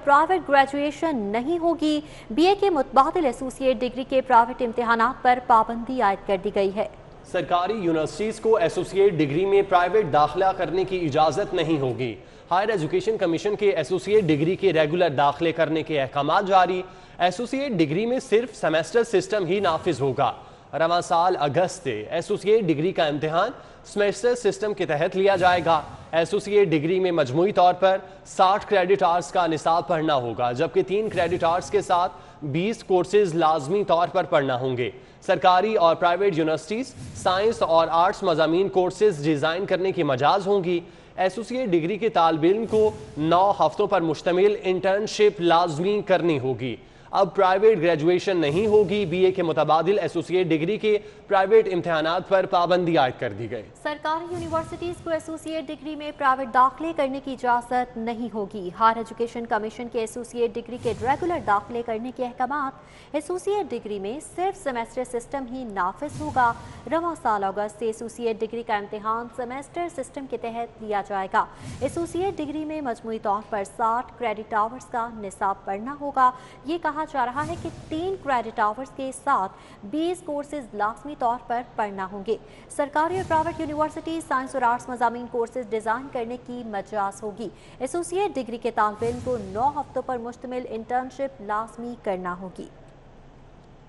Private graduation नहीं होगी। BA के मुतबादिल एसोसिएट डिग्री के प्राइवेट इम्तिहानात पर पाबंदी आयद कर दी गई है। सरकारी यूनिवर्सिटीज़ को एसोसिएट डिग्री में प्राइवेट दाखिला करने की इजाज़त नहीं होगी। हायर एजुकेशन कमीशन के एसोसिएट डिग्री के रेगुलर दाखिले करने के अहकाम जारी। एसोसिएट डिग्री में सिर्फ सेमेस्टर सिस्टम ही नाफिज होगा। रवां साल अगस्त से एसोसिएट डिग्री का इम्तिहान सेमेस्टर सिस्टम के तहत लिया जाएगा। एसोसिएट डिग्री में मजमूई तौर पर 60 क्रेडिट आवर्स का निसाब पढ़ना होगा, जबकि 3 क्रेडिट आवर्स के साथ 20 कोर्सेज लाजमी तौर पर पढ़ना होंगे। सरकारी और प्राइवेट यूनिवर्सिटीज़ साइंस और आर्ट्स मज़ामीन कोर्सेज डिज़ाइन करने की मजाज होंगी। एसोसिएट डिग्री के तालिब इल्म को 9 हफ्तों पर मुश्तमिल इंटर्नशिप लाजमी करनी होगी। अब प्राइवेट ग्रेजुएशन नहीं होगी। बीए के मुतबादिल एसोसिएट डिग्री के प्राइवेट इम्तिहानात पर पाबंदी आयद कर दी गई। सरकारी यूनिवर्सिटीज़ को एसोसिएट डिग्री में प्राइवेट दाखिले करने की इजाज़त नहीं होगी। हायर एजुकेशन कमीशन के एसोसिएट डिग्री के रेगुलर दाखिले करने के अहकामात एसोसिएट डिग्री में सिर्फ सेमेस्टर सिस्टम ही नाफिज होगा। रवां साल अगस्त से एसोसिएट डिग्री का इम्तिहान सेमेस्टर सिस्टम के तहत लिया जाएगा। एसोसिएट डिग्री में मजमूई तौर पर 60 क्रेडिट आवर्स का निसाब पढ़ना होगा। ये कहा जा रहा है कि 3 क्रेडिट आवर्स के साथ 20 कोर्सेज लाजमी तौर पर पढ़ना होंगे। सरकारी और प्राइवेट यूनिवर्सिटी साइंस और आर्ट्स मज़ामीन कोर्सेज डिज़ाइन करने की मजाज होगी। एसोसिएट डिग्री के तालिब इल्म को 9 हफ्तों पर मुश्तमिल इंटर्नशिप लाजमी करना होगी।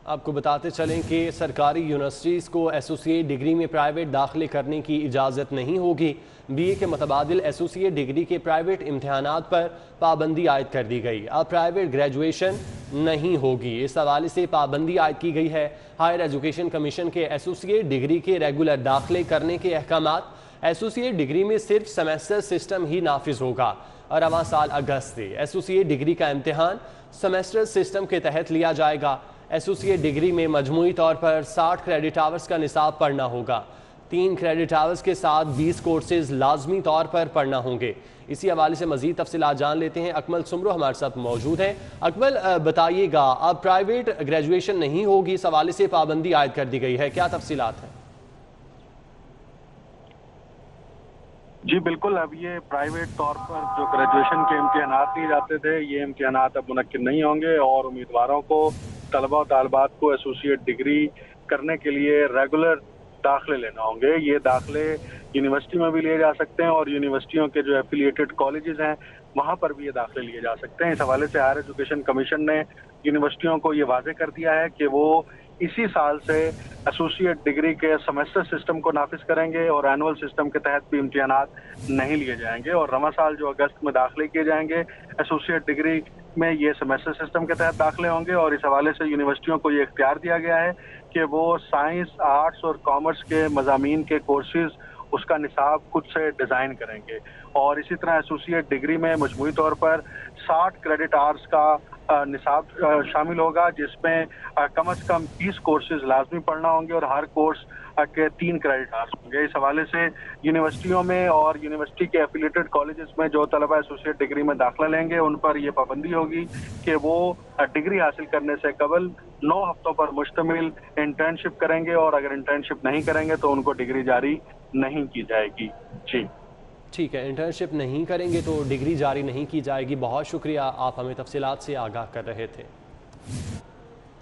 आपको बताते चलें कि सरकारी यूनिवर्सिटीज़ को एसोसिएट डिग्री में प्राइवेट दाखिले करने की इजाज़त नहीं होगी। बीए के मुतबादिल एसोसिएट डिग्री के प्राइवेट इम्तिहानात पर पाबंदी आयद कर दी गई। अब प्राइवेट ग्रेजुएशन नहीं होगी। इस हवाले से पाबंदी आयद की गई है। हायर एजुकेशन कमीशन के एसोसिएट डिग्री के रेगुलर दाखिले करने के अहकामात एसोसिएट डिग्री में सिर्फ सेमेस्टर सिस्टम ही नाफिज होगा और रवां साल अगस्त से एसोसिएट डिग्री का इम्तिहान सेमेस्टर सिस्टम के तहत लिया जाएगा। एसोसिएट डिग्री में मजमूई तौर पर 60 क्रेडिट आवर्स का निसाब पढ़ना होगा। 3 क्रेडिट आवर्स के साथ 20 कोर्सेज लाजमी तौर पर पढ़ना होंगे। इसी हवाले से मजीद तफसीलात जान लेते हैं। अकमल सुमरो हमारे साथ मौजूद हैं। अकमल, बताइएगा, अब प्राइवेट ग्रेजुएशन नहीं होगी, इस हवाले से पाबंदी आयद कर दी गई है, क्या तफसीलात हैं? जी बिल्कुल, अब ये प्राइवेट तौर पर जो ग्रेजुएशन के इम्तिहानात लिए जाते थे, ये इम्तिहानात अब मुनक्किद नहीं होंगे और उम्मीदवारों को, तलबा और तालिबात को एसोसिएट डिग्री करने के लिए रेगुलर दाखिले लेना होंगे। ये दाखिले यूनिवर्सिटी में भी लिए जा सकते हैं और यूनिवर्सिटियों के जो एफिलिएटेड कॉलेजेस हैं वहाँ पर भी ये दाखिले लिए जा सकते हैं। इस हवाले से हायर एजुकेशन कमीशन ने यूनिवर्सिटियों को ये वाजे कर दिया है कि वो इसी साल से एसोसिएट डिग्री के सेमेस्टर सिस्टम को नाफिज करेंगे और एनुअल सिस्टम के तहत भी इम्तिहानात नहीं लिए जाएंगे और रवां साल जो अगस्त में दाखिले किए जाएंगे एसोसिएट डिग्री में ये सेमेस्टर सिस्टम के तहत दाखिले होंगे। और इस हवाले से यूनिवर्सिटियों को ये इख्तियार दिया गया है कि वो साइंस, आर्ट्स और कॉमर्स के मज़ामीन के कोर्सेज उसका निसाब खुद से डिज़ाइन करेंगे। और इसी तरह एसोसिएट डिग्री में मजमूई तौर पर 60 क्रेडिट आवर्स का निसाब शामिल होगा, जिसमें कम से कम 20 कोर्सेज लाजमी पढ़ना होंगे और हर कोर्स के 3 क्रेडिट आवर्स होंगे। इस हवाले से यूनिवर्सिटियों में और यूनिवर्सिटी के एफिलिएटेड कॉलेजेस में जो तलबा एसोसिएट डिग्री में दाखिला लेंगे उन पर यह पाबंदी होगी कि वो डिग्री हासिल करने से कबल 9 हफ्तों पर मुश्तमिल इंटर्नशिप करेंगे और अगर इंटर्नशिप नहीं करेंगे तो उनको डिग्री जारी नहीं की जाएगी। जी ठीक है, इंटर्नशिप नहीं करेंगे तो डिग्री जारी नहीं की जाएगी। बहुत शुक्रिया, आप हमें तफसीलात से आगाह कर रहे थे।